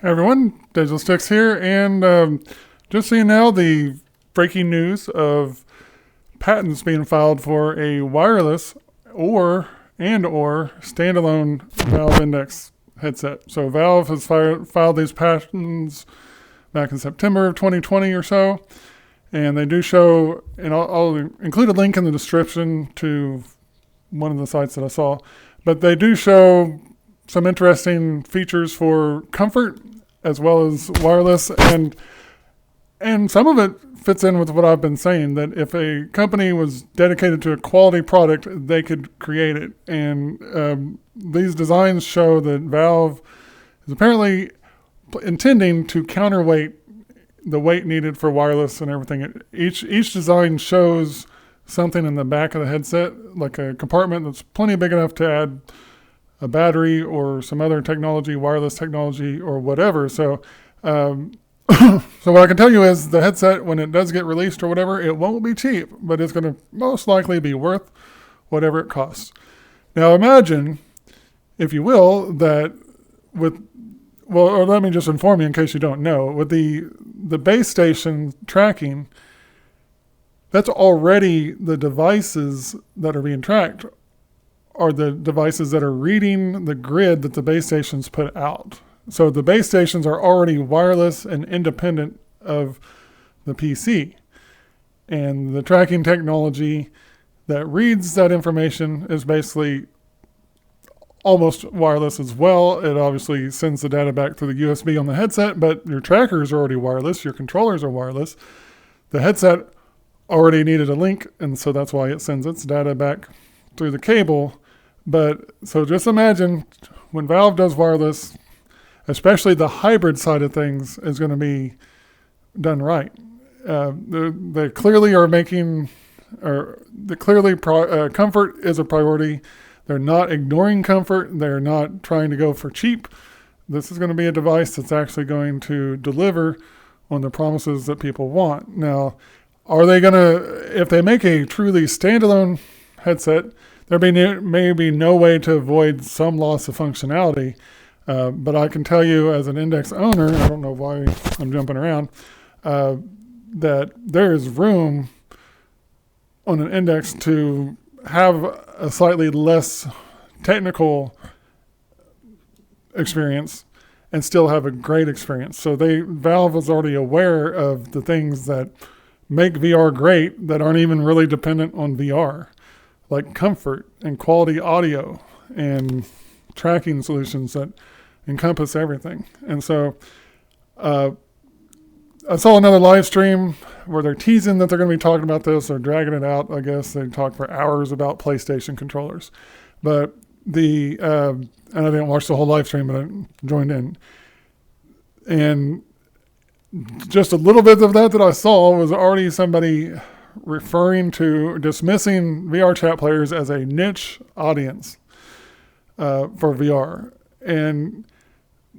Hey everyone, Digital Sticks here, and just so you know, the breaking news of patents being filed for a wireless or standalone Valve Index headset. So Valve has filed these patents back in September of 2020 or so, and they do show, and I'll include a link in the description to one of the sites that I saw, but they do show some interesting features for comfort as well as wireless, and some of it fits in with what I've been saying, that if a company was dedicated to a quality product, they could create it. And these designs show that Valve is apparently intending to counterweight the weight needed for wireless and everything. Each design shows something in the back of the headset, like a compartment that's plenty big enough to add a battery or some other technology, wireless technology or whatever. So so what I can tell you is the headset, when it does get released or whatever, it won't be cheap, but it's going to most likely be worth whatever it costs. Now imagine, if you will, that or let me just inform you in case you don't know, with the base station tracking, that's already the devices that are being tracked are the devices that are reading the grid that the base stations put out. So the base stations are already wireless and independent of the PC. And the tracking technology that reads that information is basically almost wireless as well. It obviously sends the data back through the USB on the headset, but your trackers are already wireless, your controllers are wireless. The headset already needed a link, and so that's why it sends its data back through the cable. But so just imagine when Valve does wireless, especially the hybrid side of things is going to be done right. They clearly are making, comfort is a priority. They're not ignoring comfort. They're not trying to go for cheap. This is going to be a device that's actually going to deliver on the promises that people want. Now, are they going to, if they make a truly standalone headset, there may be no way to avoid some loss of functionality, but I can tell you as an Index owner, I don't know why I'm jumping around, that there is room on an Index to have a slightly less technical experience and still have a great experience. So Valve is already aware of the things that make VR great that aren't even really dependent on VR, like comfort and quality audio and tracking solutions that encompass everything. And so I saw another live stream where they're teasing that they're going to be talking about this or dragging it out. I guess they talk for hours about PlayStation controllers. But and I didn't watch the whole live stream, but I joined in. And just a little bit of that I saw was already somebody dismissing VRchat players as a niche audience for VR. And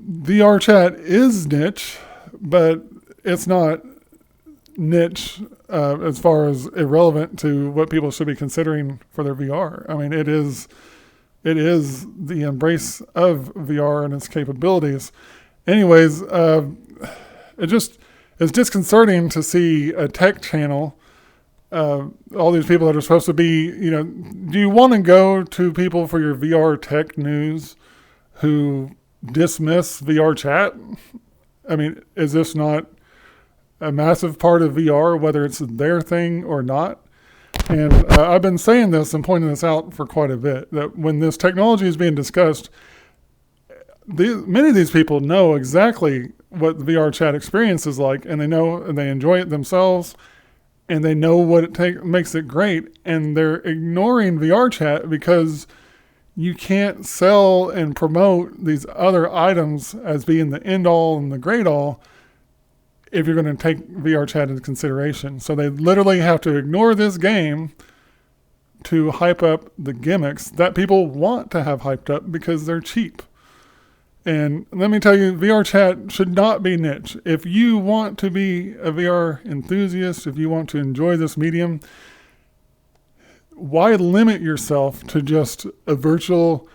VRchat is niche, but it's not niche as far as irrelevant to what people should be considering for their VR. I mean, it is the embrace of VR and its capabilities. Anyways, it's disconcerting to see a tech channel, all these people that are supposed to be, do you want to go to people for your VR tech news who dismiss VR chat? I mean, is this not a massive part of VR, whether it's their thing or not? And I've been saying this and pointing this out for quite a bit, that when this technology is being discussed, many of these people know exactly what the VR chat experience is like, and they know and they enjoy it themselves, and they know what it makes it great, and they're ignoring VR chat because you can't sell and promote these other items as being the end all and the great all if you're going to take VR chat into consideration. So they literally have to ignore this game to hype up the gimmicks that people want to have hyped up because they're cheap. And let me tell you, VR chat should not be niche. If you want to be a VR enthusiast, if you want to enjoy this medium, why limit yourself to just a virtual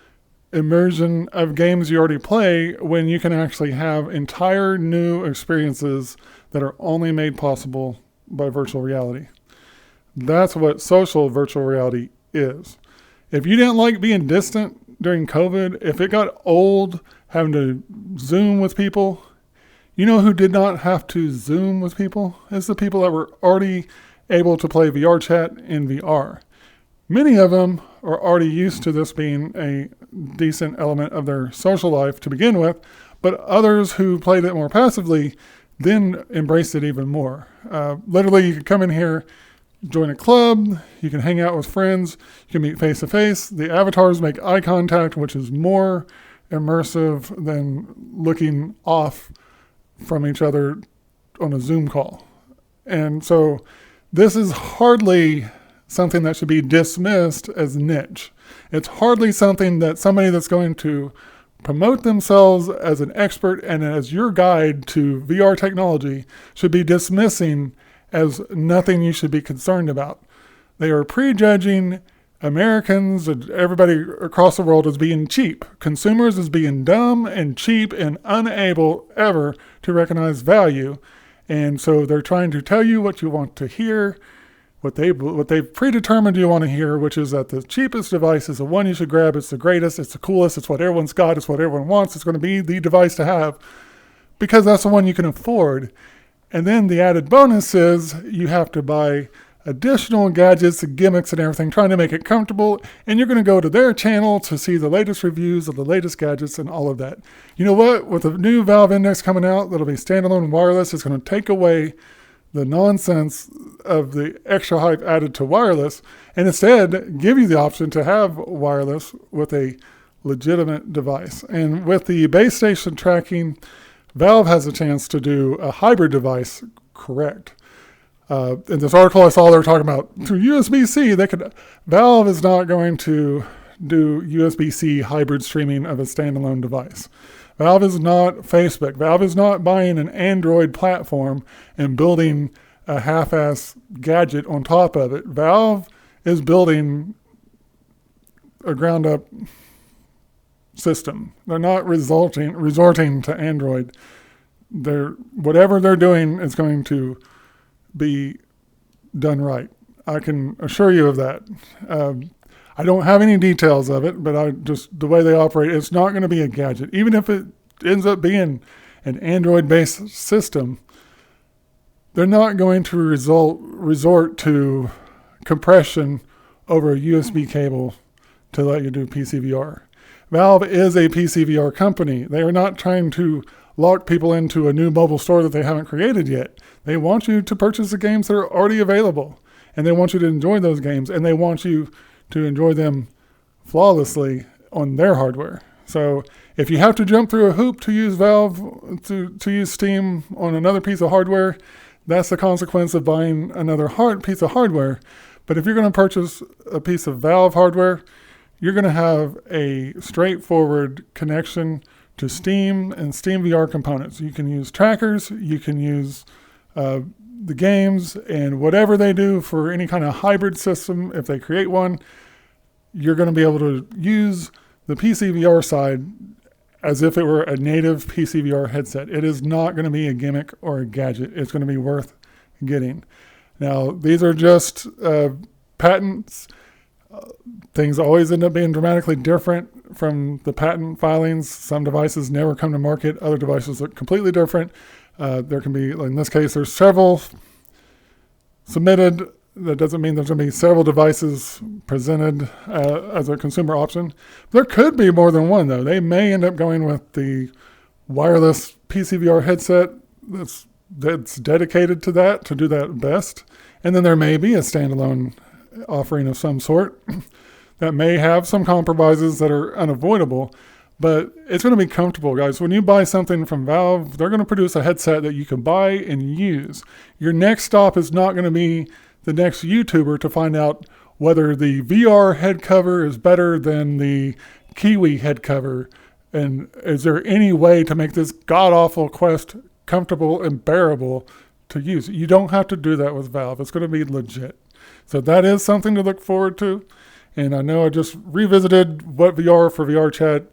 immersion of games you already play when you can actually have entire new experiences that are only made possible by virtual reality. That's what social virtual reality is. If you didn't like being distant during COVID, if it got old having to Zoom with people, you know who did not have to Zoom with people? It's the people that were already able to play VRchat in VR. Many of them are already used to this being a decent element of their social life to begin with, but others who played it more passively then embraced it even more. Literally, you can come in here, join a club, you can hang out with friends, you can meet face to face. The avatars make eye contact, which is more immersive than looking off from each other on a Zoom call. And so this is hardly something that should be dismissed as niche. It's hardly something that somebody that's going to promote themselves as an expert and as your guide to VR technology should be dismissing as nothing you should be concerned about. They are prejudging Americans and everybody across the world as being cheap. Consumers as being dumb and cheap and unable ever to recognize value. And so they're trying to tell you what you want to hear, what they've predetermined you want to hear, which is that the cheapest device is the one you should grab. It's the greatest, it's the coolest, it's what everyone's got, it's what everyone wants, it's going to be the device to have because that's the one you can afford. And then the added bonus is you have to buy additional gadgets and gimmicks and everything, trying to make it comfortable. And you're going to go to their channel to see the latest reviews of the latest gadgets and all of that. You know what? With the new Valve Index coming out, that'll be standalone wireless. It's going to take away the nonsense of the extra hype added to wireless and instead give you the option to have wireless with a legitimate device. And with the base station tracking, Valve has a chance to do a hybrid device correct. In this article I saw they were talking about through USB-C, Valve is not going to do USB-C hybrid streaming of a standalone device. Valve is not Facebook. Valve is not buying an Android platform and building a half-ass gadget on top of it. Valve is building a ground-up system. They're not resorting to Android. Whatever they're doing is going to be done right. I can assure you of that. I don't have any details of it, but the way they operate, it's not going to be a gadget. Even if it ends up being an Android-based system, they're not going to resort to compression over a USB cable to let you do PCVR. Valve is a PCVR company. They are not trying to lock people into a new mobile store that they haven't created yet. They want you to purchase the games that are already available, and they want you to enjoy those games, and they want you to enjoy them flawlessly on their hardware. So if you have to jump through a hoop to use Valve, to use Steam on another piece of hardware, that's the consequence of buying another piece of hardware. But if you're going to purchase a piece of Valve hardware, you're going to have a straightforward connection to Steam and Steam VR components. You can use trackers, you can use the games, and whatever they do for any kind of hybrid system, if they create one, you're going to be able to use the PC VR side as if it were a native PC VR headset. It is not going to be a gimmick or a gadget. It's going to be worth getting. Now, these are just patents. Things always end up being dramatically different from the patent filings. Some devices never come to market. Other devices look completely different. There can be, in this case, there's several submitted. That doesn't mean there's going to be several devices presented as a consumer option. There could be more than one, though. They may end up going with the wireless PCVR headset that's dedicated to that, to do that best. And then there may be a standalone offering of some sort that may have some compromises that are unavoidable, but it's going to be comfortable, guys. When you buy something from Valve, they're going to produce a headset that you can buy and use. Your next stop is not going to be the next YouTuber to find out whether the VR head cover is better than the Kiwi head cover, and is there any way to make this god-awful Quest comfortable and bearable to use. You don't have to do that with Valve. It's going to be legit. So that is something to look forward to. And I know I just revisited what VR for VRchat,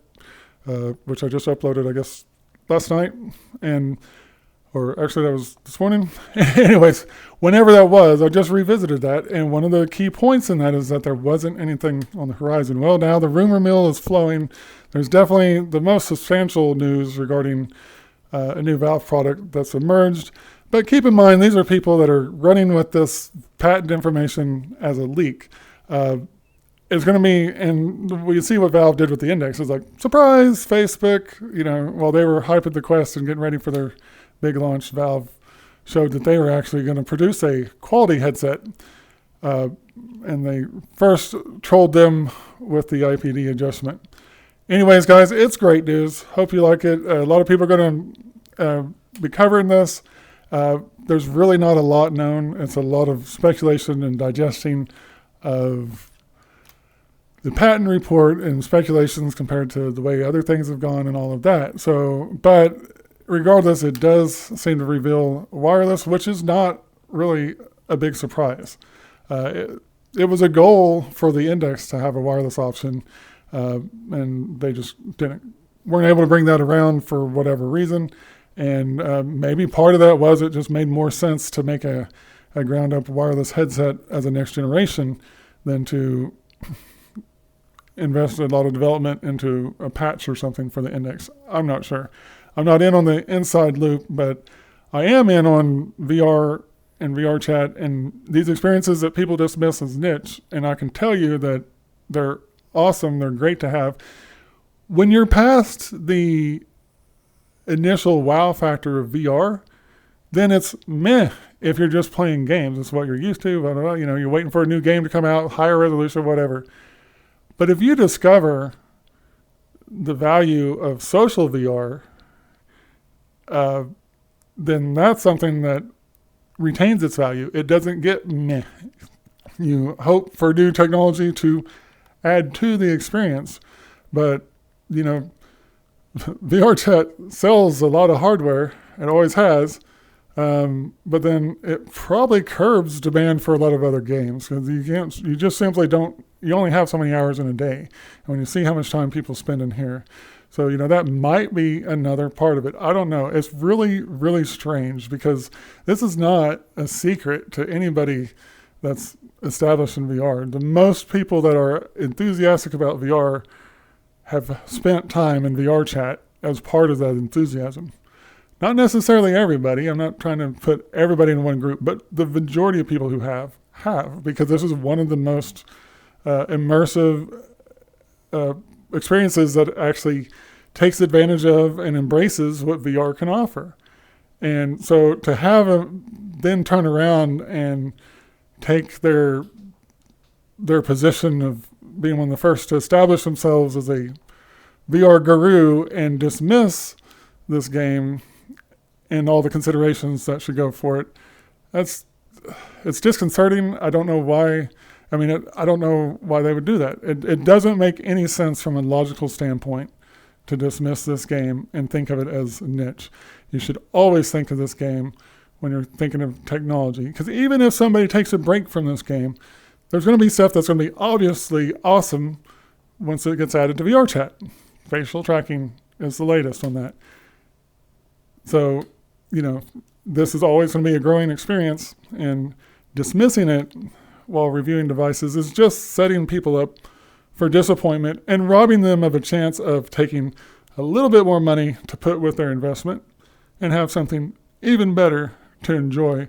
which I just uploaded, I guess, last night, or actually that was this morning. Anyways, whenever that was, I just revisited that, and one of the key points in that is that there wasn't anything on the horizon. Well, now the rumor mill is flowing. There's definitely the most substantial news regarding a new Valve product that's emerged. But keep in mind, these are people that are running with this patent information as a leak. It's going to be, and we see what Valve did with the Index. It's like, surprise, Facebook, while they were hyping the Quest and getting ready for their big launch, Valve showed that they were actually going to produce a quality headset. And they first trolled them with the IPD adjustment. Anyways, guys, it's great news. Hope you like it. A lot of people are going to be covering this. There's really not a lot known. It's a lot of speculation and digesting of the patent report and speculations compared to the way other things have gone and all of that. But regardless, it does seem to reveal wireless, which is not really a big surprise. It was a goal for the Index to have a wireless option, and they just weren't able to bring that around for whatever reason. And maybe part of that was it just made more sense to make a ground-up wireless headset as a next generation than to invest a lot of development into a patch or something for the Index. I'm not sure. I'm not in on the inside loop, but I am in on VR and VRchat and these experiences that people dismiss as niche. And I can tell you that they're awesome. They're great to have. When you're past the initial wow factor of VR, then it's meh if you're just playing games. It's what you're used to. Blah, blah, blah. You're waiting for a new game to come out, higher resolution, whatever. But if you discover the value of social VR, then that's something that retains its value. It doesn't get meh. You hope for new technology to add to the experience. But, VRchat sells a lot of hardware. It always has. But then it probably curbs demand for a lot of other games because you just simply don't, you only have so many hours in a day. And when you see how much time people spend in here. So, that might be another part of it. I don't know. It's really, really strange because this is not a secret to anybody that's established in VR. The most people that are enthusiastic about VR have spent time in VRchat as part of that enthusiasm. Not necessarily everybody. I'm not trying to put everybody in one group, but the majority of people who have, because this is one of the most immersive experiences that actually takes advantage of and embraces what VR can offer. And so to have then turn around and take their position of being one of the first to establish themselves as a VR guru and dismiss this game and all the considerations that should go for it, it's disconcerting. I don't know why. I don't know why they would do that. It doesn't make any sense from a logical standpoint to dismiss this game and think of it as niche. You should always think of this game when you're thinking of technology. Because even if somebody takes a break from this game, there's going to be stuff that's going to be obviously awesome once it gets added to VRchat. Facial tracking is the latest on that. So, this is always going to be a growing experience, and dismissing it while reviewing devices is just setting people up for disappointment and robbing them of a chance of taking a little bit more money to put with their investment and have something even better to enjoy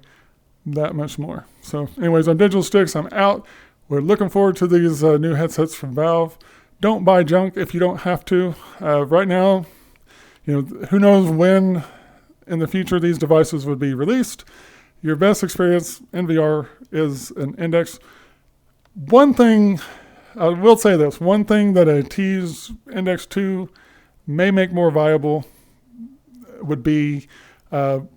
that much more. So anyways, on Digital Sticks, I'm out. We're looking forward to these new headsets from Valve. Don't buy junk if you don't have to. Right now, who knows when in the future these devices would be released. Your best experience in VR is an Index. One thing, I will say this, one thing that a teased Index 2 may make more viable would be an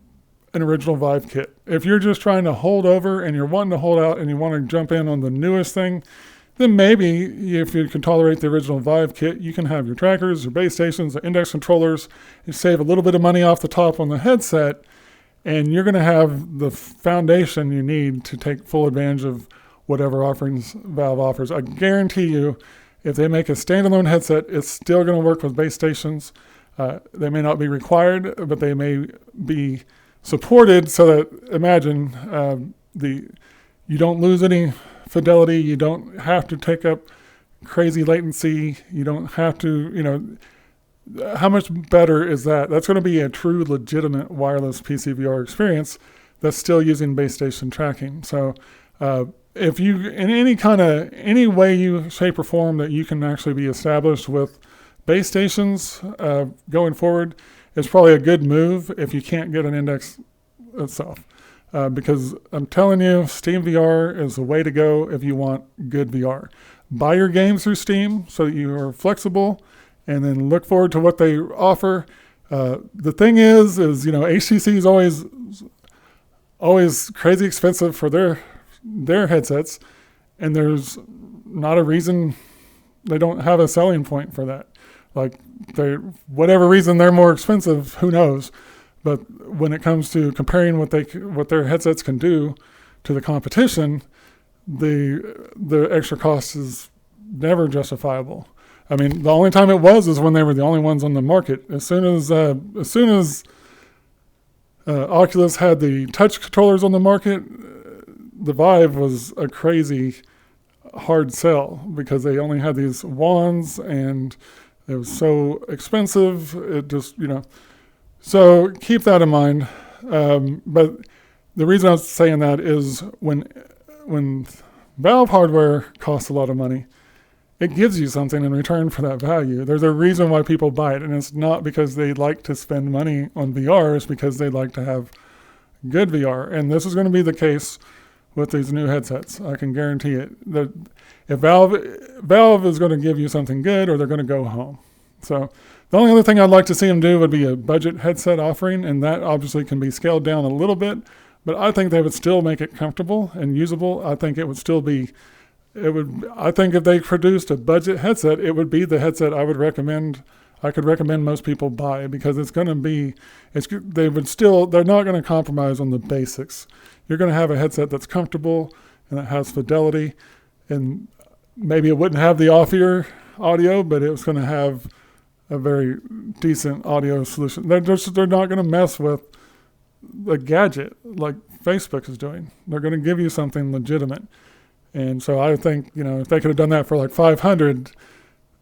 original Vive kit. If you're just trying to hold over and you're wanting to hold out and you want to jump in on the newest thing, then maybe if you can tolerate the original Vive kit, you can have your trackers, your base stations, the Index controllers, and save a little bit of money off the top on the headset, and you're going to have the foundation you need to take full advantage of whatever offerings Valve offers. I guarantee you, if they make a standalone headset, it's still going to work with base stations. They may not be required, but they may be supported so that, imagine, you don't lose any fidelity, you don't have to take up crazy latency, you don't have to, how much better is that? That's going to be a true, legitimate wireless PC VR experience that's still using base station tracking. So if you, in any way, shape, or form that you can actually be established with base stations going forward, it's probably a good move if you can't get an index itself. Because I'm telling you, Steam VR is the way to go if you want good VR. Buy your games through Steam so that you are flexible, and then look forward to what they offer. The thing is HTC is always crazy expensive for their headsets, and there's not a reason they don't have a selling point for that. Like, whatever reason they're more expensive, who knows? But when it comes to comparing what their headsets can do to the competition, the extra cost is never justifiable. I mean, the only time it was is when they were the only ones on the market. As soon as Oculus had the touch controllers on the market, the Vive was a crazy hard sell because they only had these wands and it was so expensive. It just, So keep that in mind. But the reason I was saying that is when Valve hardware costs a lot of money, it gives you something in return for that value. There's a reason why people buy it, and it's not because they like to spend money on VR. It's because they like to have good VR. And this is going to be the case with these new headsets. I can guarantee it. That if Valve is going to give you something good, or they're going to go home. So the only other thing I'd like to see them do would be a budget headset offering, and that obviously can be scaled down a little bit, but I think they would still make it comfortable and usable. I think it would still be, I think if they produced a budget headset, it would be the headset I could recommend most people buy, because it's going to be, they're not going to compromise on the basics. You're going to have a headset that's comfortable and that has fidelity, and maybe it wouldn't have the off-ear audio, but it was going to have a very decent audio solution. They're not going to mess with a gadget like Facebook is doing. They're going to give you something legitimate. And so I think, if they could have done that for like $500,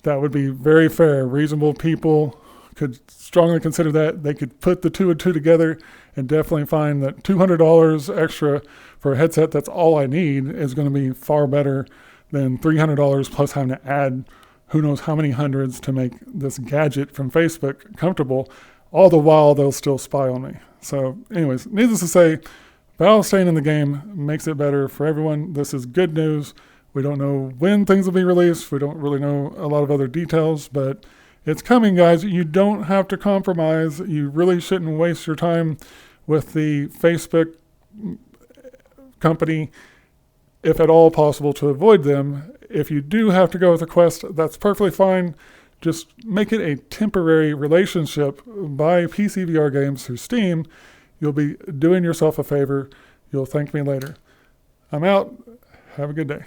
that would be very fair. Reasonable people could strongly consider that. They could put the two and two together and definitely find that $200 extra for a headset that's all I need is going to be far better than $300 plus having to add who knows how many hundreds to make this gadget from Facebook comfortable. All the while, they'll still spy on me. So anyways, needless to say, Valve staying in the game makes it better for everyone. This is good news. We don't know when things will be released. We don't really know a lot of other details, but it's coming, guys. You don't have to compromise. You really shouldn't waste your time with the Facebook company, if at all possible, to avoid them. If you do have to go with a Quest, that's perfectly fine. Just make it a temporary relationship. Buy PC VR games through Steam. You'll be doing yourself a favor. You'll thank me later. I'm out. Have a good day.